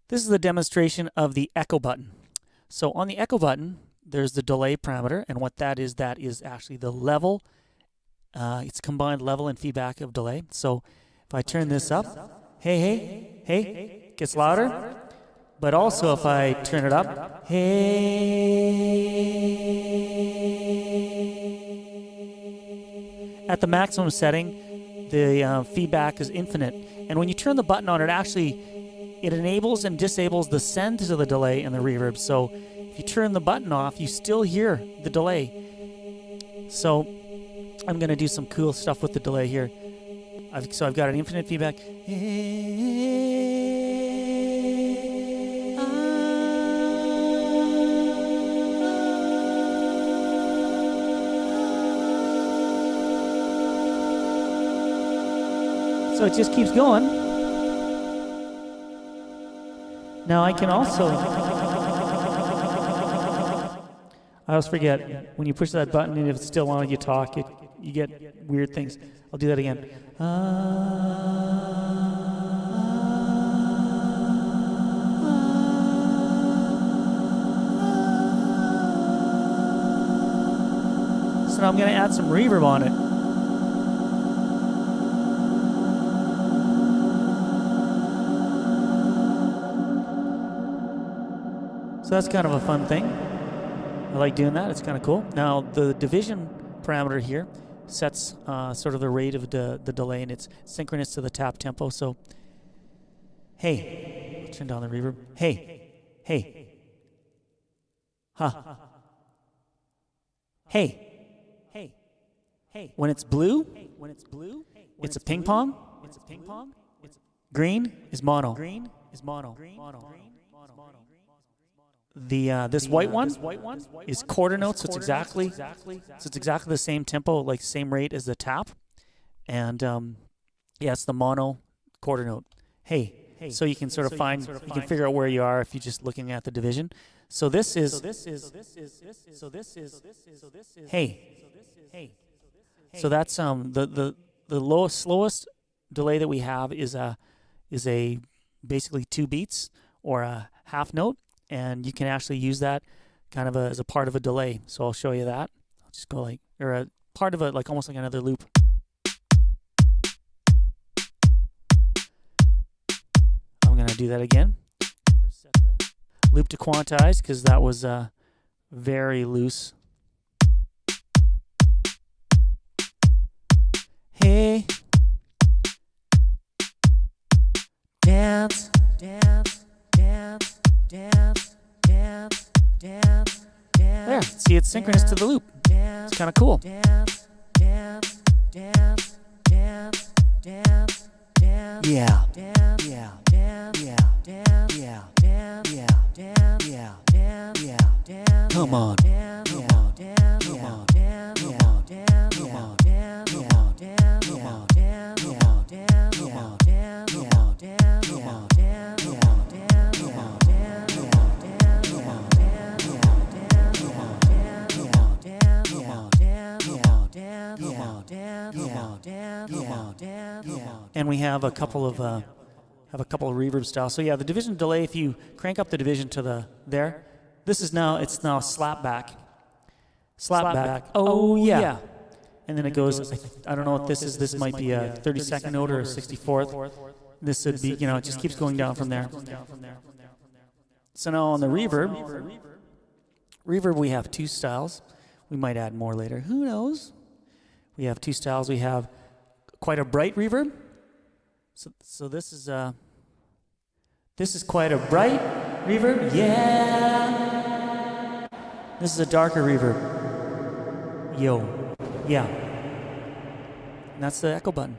This is the demonstration of the echo button. So on the echo button, there's the delay parameter, and what that is actually the level. It's combined level and feedback of delay. So if I turn this up, hey, hey, hey, gets louder. But also if I turn it up, hey, at the maximum setting, the feedback is infinite. And when you turn the button on, it enables and disables the send to the delay and the reverb. So if you turn the button off, you still hear the delay. So I'm going to do some cool stuff with the delay here. So I've got an infinite feedback. So it just keeps going. Now I can also, I always forget, when you push that button and if it's still on, you talk, you get weird things. I'll do that again. So now I'm going to add some reverb on it. So that's kind of a fun thing. I like doing that. It's kind of cool. Now the division parameter here sets sort of the rate of the delay, and it's synchronous to the tap tempo. So, hey, turn down the reverb. Hey, hey, ha, hey, hey, hey. When it's blue, it's a ping pong. Green is mono. This white one is quarter notes, so it's exactly the same tempo, like same rate as the tap, and yeah, it's the mono quarter note. Hey, so you can sort of find, you can figure out where you are if you're just looking at the division. So this is hey. So that's the slowest delay that we have is a basically 2 beats or a half note. And you can actually use that kind of as a part of a delay. So I'll show you that. I'll just go like, or a part of it, like almost like another loop. I'm going to do that again. Set the loop to quantize because that was very loose. Hey, dance, dance, dance. Dance, dance, dance, dance. There, see, it's synchronous to the loop. It's kind of cool. Dance, dance, dance, dance, dance, dance. Yeah, yeah, yeah, yeah, yeah, yeah, yeah, yeah, yeah, yeah. Come on, come on, come on, come on, come on, come on, come on, and we have a couple of reverb styles. So yeah, the division delay, if you crank up the division to the there, this is now, it's now slap back. Oh yeah. And then it goes, I don't know what this is. This might be a 32nd note or a 64th. This would be, you know, it just keeps going down from there. So now on the reverb we have 2 styles. We might add more later. Who knows? We have 2 styles. We have quite a bright reverb. So this is quite a bright reverb. Yeah. This is a darker reverb. Yo. Yeah. And that's the echo button.